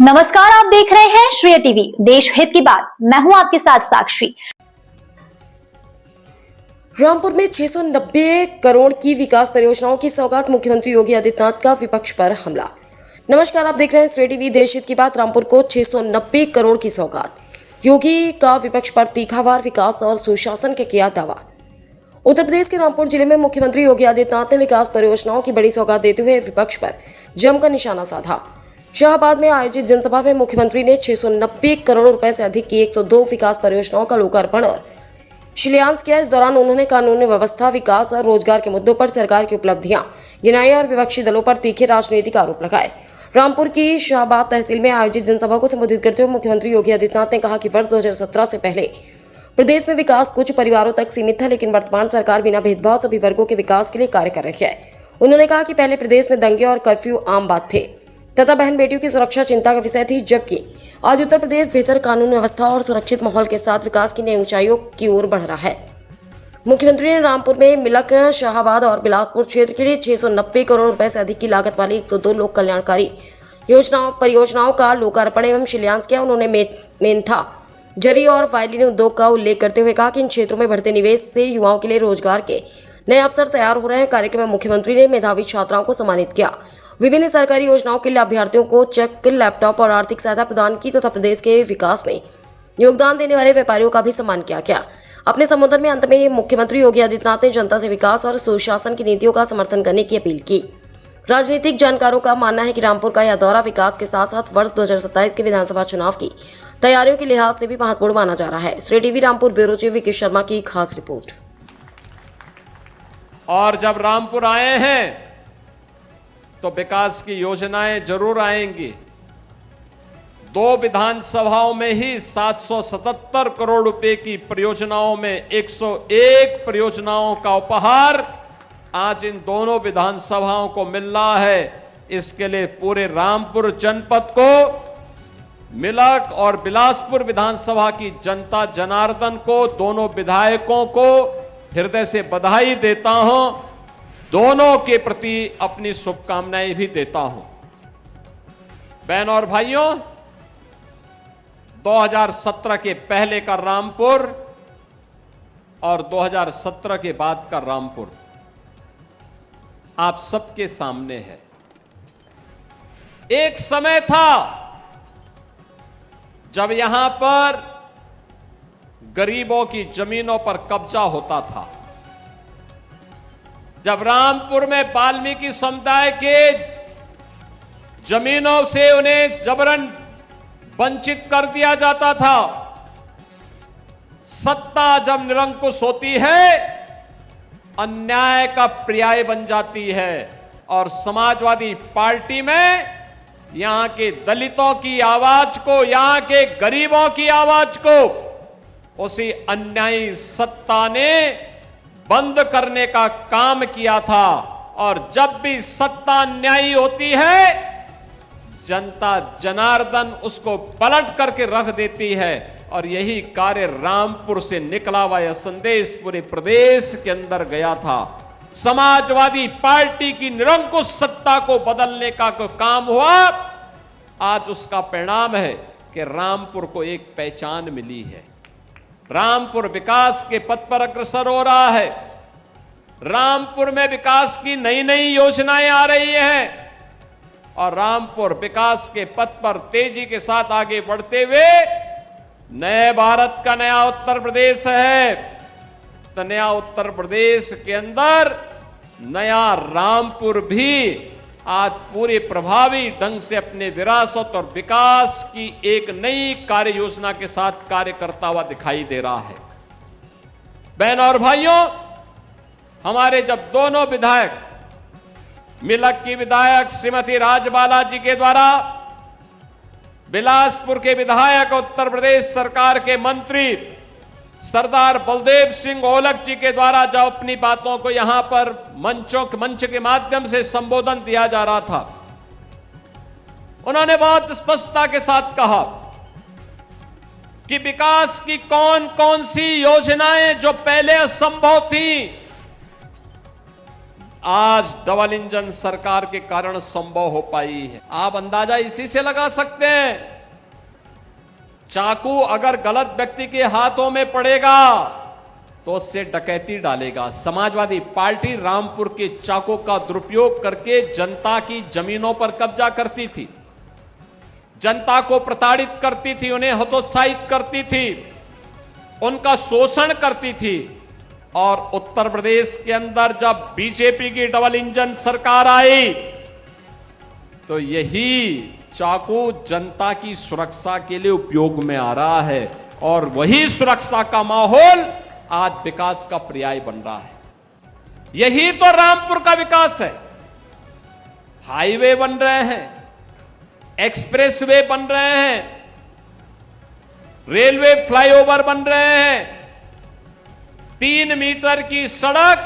नमस्कार, आप देख रहे हैं श्रेय टीवी, देश हित की बात। मैं हूं आपके साथ साक्षी। रामपुर में 690 करोड़ की विकास परियोजनाओं की सौगात, मुख्यमंत्री योगी आदित्यनाथ का विपक्ष पर हमला। नमस्कार, आप देख रहे हैं श्रेय टीवी, देश हित की बात। रामपुर को 690 करोड़ की सौगात, योगी का विपक्ष पर तीखावार विकास और सुशासन का किया दावा। उत्तर प्रदेश के रामपुर जिले में मुख्यमंत्री योगी आदित्यनाथ ने विकास परियोजनाओं की बड़ी सौगात देते हुए विपक्ष पर जमकर निशाना साधा। शाहबाद में आयोजित जनसभा में मुख्यमंत्री ने 690 करोड़ रुपए से अधिक की 102 विकास परियोजनाओं का लोकार्पण और शिलान्यास किया। इस दौरान उन्होंने कानून व्यवस्था, विकास और रोजगार के मुद्दों पर सरकार की उपलब्धियां गिनाई और विपक्षी दलों पर तीखे राजनीतिक आरोप लगाए। रामपुर की शाहबाद तहसील में आयोजित जनसभा को संबोधित करते हुए मुख्यमंत्री योगी आदित्यनाथ ने कहा कि वर्ष 2017 से पहले प्रदेश में विकास कुछ परिवारों तक सीमित था, लेकिन वर्तमान सरकार बिना भेदभाव सभी वर्गों के विकास के लिए कार्य कर रही है। उन्होंने कहा कि पहले प्रदेश में दंगे और कर्फ्यू आम बात थे तथा बहन बेटियों की सुरक्षा चिंता का विषय थी, जबकि आज उत्तर प्रदेश बेहतर कानून व्यवस्था और सुरक्षित माहौल के साथ विकास की नई ऊंचाइयों की ओर बढ़ रहा है। मुख्यमंत्री ने रामपुर में मिलक, शाहबाद और बिलासपुर क्षेत्र के लिए 690 करोड़ रुपए से अधिक की लागत वाली 102 लोक कल्याणकारी परियोजनाओं का लोकार्पण एवं शिलान्यास किया। उन्होंने मेंथा, जरी और फाइलिन उद्योग का उल्लेख करते हुए कहा कि इन क्षेत्रों में बढ़ते निवेश से युवाओं के लिए रोजगार के नए अवसर तैयार हो रहे हैं। कार्यक्रम में मुख्यमंत्री ने मेधावी छात्राओं को सम्मानित किया, विभिन्न सरकारी योजनाओं के लाभार्थियों को चेक, लैपटॉप और आर्थिक सहायता प्रदान की तथा प्रदेश के विकास में योगदान देने वाले व्यापारियों का भी सम्मान किया गया। अपने संबोधन में अंत में मुख्यमंत्री योगी आदित्यनाथ ने जनता से विकास और सुशासन की नीतियों का समर्थन करने की अपील की। राजनीतिक जानकारों का मानना है कि रामपुर का यह दौरा विकास के साथ साथ वर्ष 2027 के विधानसभा चुनाव की तैयारियों के लिहाज से भी महत्वपूर्ण माना जा रहा है। श्रेय TV Rampur bureau chief Vicky Sharma की खास रिपोर्ट। और जब रामपुर आए हैं तो विकास की योजनाएं जरूर आएंगी। 2 विधानसभाओं में ही 777 करोड़ रुपए की परियोजनाओं में 101 परियोजनाओं का उपहार आज इन दोनों विधानसभाओं को मिल रहा है। इसके लिए पूरे रामपुर जनपद को, मिलक और बिलासपुर विधानसभा की जनता जनार्दन को, दोनों विधायकों को हृदय से बधाई देता हूं। दोनों के प्रति अपनी शुभकामनाएं भी देता हूं। बहनों और भाइयों, 2017 के पहले का रामपुर और 2017 के बाद का रामपुर आप सबके सामने है। एक समय था जब यहां पर गरीबों की जमीनों पर कब्जा होता था, जब रामपुर में वाल्मीकि समुदाय के जमीनों से उन्हें जबरन वंचित कर दिया जाता था। सत्ता जब निरंकुश होती है, अन्याय का पर्याय बन जाती है और समाजवादी पार्टी में यहां के दलितों की आवाज को, यहां के गरीबों की आवाज को उसी अन्यायी सत्ता ने बंद करने का काम किया था। और जब भी सत्ता अन्यायी होती है, जनता जनार्दन उसको पलट करके रख देती है। और यही कार्य रामपुर से निकला हुआ यह संदेश पूरे प्रदेश के अंदर गया था। समाजवादी पार्टी की निरंकुश सत्ता को बदलने का कोई काम हुआ, आज उसका परिणाम है कि रामपुर को एक पहचान मिली है। रामपुर विकास के पथ पर अग्रसर हो रहा है। रामपुर में विकास की नई नई योजनाएं आ रही हैं और रामपुर विकास के पथ पर तेजी के साथ आगे बढ़ते हुए नए भारत का नया उत्तर प्रदेश है। तो नया उत्तर प्रदेश के अंदर नया रामपुर भी आज पूरे प्रभावी ढंग से अपने विरासत और विकास की एक नई कार्य योजना के साथ कार्य करता हुआ दिखाई दे रहा है। बहनों और भाइयों, हमारे जब दोनों विधायक, मिलक की विधायक श्रीमती राजबाला जी के द्वारा, बिलासपुर के विधायक, उत्तर प्रदेश सरकार के मंत्री सरदार बलदेव सिंह ओलख जी के द्वारा जब अपनी बातों को यहां पर मंच के माध्यम से संबोधन दिया जा रहा था, उन्होंने बहुत स्पष्टता के साथ कहा कि विकास की कौन कौन सी योजनाएं जो पहले असंभव थी, आज डबल इंजन सरकार के कारण संभव हो पाई है। आप अंदाजा इसी से लगा सकते हैं, चाकू अगर गलत व्यक्ति के हाथों में पड़ेगा तो उससे डकैती डालेगा। समाजवादी पार्टी रामपुर के चाकू का दुरुपयोग करके जनता की जमीनों पर कब्जा करती थी, जनता को प्रताड़ित करती थी, उन्हें हतोत्साहित करती थी, उनका शोषण करती थी। और उत्तर प्रदेश के अंदर जब बीजेपी की डबल इंजन सरकार आई तो यही चाकू जनता की सुरक्षा के लिए उपयोग में आ रहा है और वही सुरक्षा का माहौल आज विकास का पर्याय बन रहा है। यही तो रामपुर का विकास है। हाईवे बन रहे हैं, एक्सप्रेसवे बन रहे हैं, रेलवे फ्लाईओवर बन रहे हैं, 3 मीटर की सड़क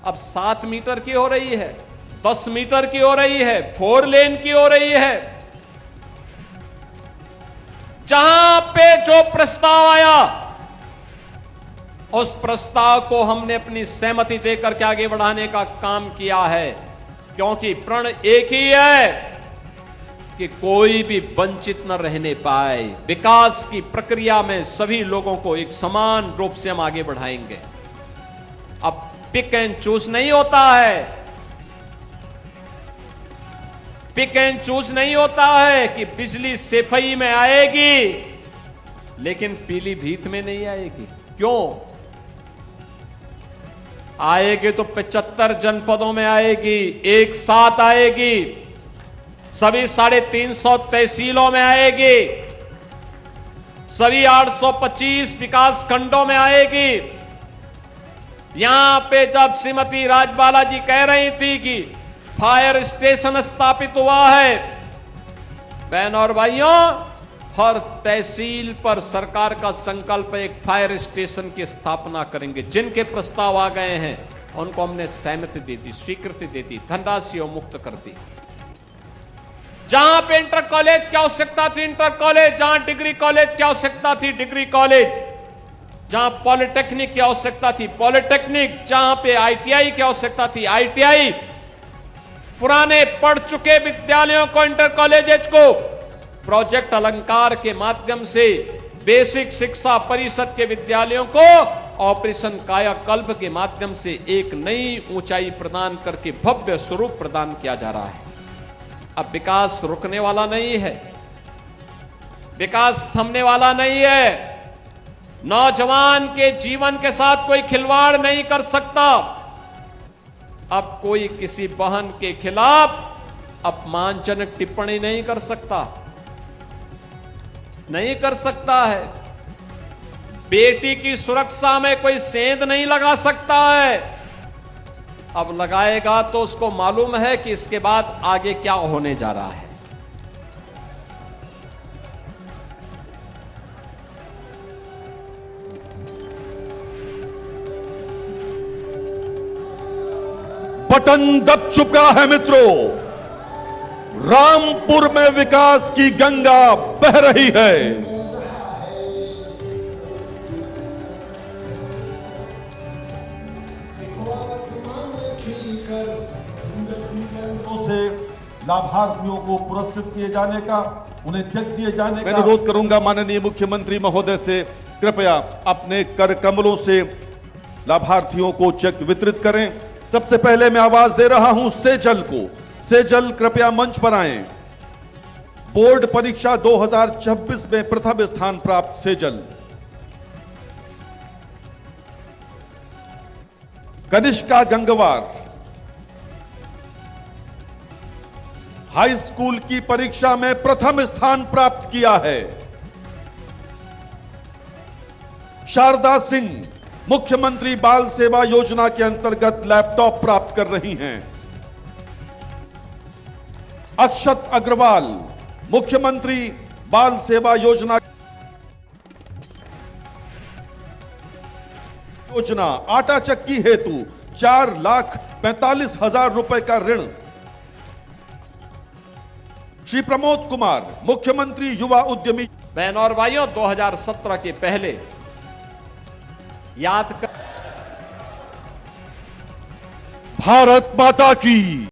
अब 7 मीटर की हो रही है, 10 मीटर की हो रही है, 4 लेन की हो रही है। जहां पे जो प्रस्ताव आया उस प्रस्ताव को हमने अपनी सहमति देकर के आगे बढ़ाने का काम किया है, क्योंकि प्रण एक ही है कि कोई भी वंचित न रहने पाए। विकास की प्रक्रिया में सभी लोगों को एक समान रूप से हम आगे बढ़ाएंगे। अब पिक एंड चूज नहीं होता है, पिक एंड चूज नहीं होता है कि बिजली सिफई में आएगी लेकिन पीलीभीत में नहीं आएगी। क्यों आएगी? तो 75 जनपदों में आएगी, एक साथ आएगी, सभी 350 तहसीलों में आएगी, सभी 825 विकास खंडों में आएगी। यहां पे जब श्रीमती राजबाला जी कह रही थी कि फायर स्टेशन स्थापित हुआ है, बहनों और भाइयों, हर तहसील पर सरकार का संकल्प है एक फायर स्टेशन की स्थापना करेंगे। जिनके प्रस्ताव आ गए हैं उनको हमने सहमति दे दी, स्वीकृति दे दी, धनराशि मुक्त कर दी। जहां पे इंटर कॉलेज की आवश्यकता थी इंटर कॉलेज, जहां डिग्री कॉलेज की आवश्यकता थी डिग्री कॉलेज, जहां पॉलिटेक्निक की आवश्यकता थी पॉलिटेक्निक, जहां पे आईटीआई की आवश्यकता थी आईटीआई, पुराने पढ़ चुके विद्यालयों को, इंटर कॉलेजेस को प्रोजेक्ट अलंकार के माध्यम से, बेसिक शिक्षा परिषद के विद्यालयों को ऑपरेशन कायाकल्प के माध्यम से एक नई ऊंचाई प्रदान करके भव्य स्वरूप प्रदान किया जा रहा है। अब विकास रुकने वाला नहीं है, विकास थमने वाला नहीं है। नौजवान के जीवन के साथ कोई खिलवाड़ नहीं कर सकता। अब कोई किसी बहन के खिलाफ अपमानजनक टिप्पणी नहीं कर सकता, नहीं कर सकता है। बेटी की सुरक्षा में कोई सेंध नहीं लगा सकता है। अब लगाएगा तो उसको मालूम है कि इसके बाद आगे क्या होने जा रहा है। बटन दब चुका है मित्रों, रामपुर में विकास की गंगा बह रही है। से लाभार्थियों को पुरस्कृत किए जाने का, उन्हें चेक दिए जाने मैं का अनुरोध करूंगा माननीय मुख्यमंत्री महोदय से, कृपया अपने कर कमलों से लाभार्थियों को चेक वितरित करें। सबसे पहले मैं आवाज दे रहा हूं सेजल को। सेजल कृपया मंच पर आएं। बोर्ड परीक्षा 2026 में प्रथम स्थान प्राप्त सेजल। कनिष्का गंगवार हाई स्कूल की परीक्षा में प्रथम स्थान प्राप्त किया है। शारदा सिंह मुख्यमंत्री बाल सेवा योजना के अंतर्गत लैपटॉप प्राप्त कर रही हैं। अक्षत अग्रवाल मुख्यमंत्री बाल सेवा योजना आटा चक्की हेतु 4,45,000 रुपए का ऋण। श्री प्रमोद कुमार मुख्यमंत्री युवा उद्यमी। बहनों और भाइयों, 2017 के पहले याद कर भारत माता की।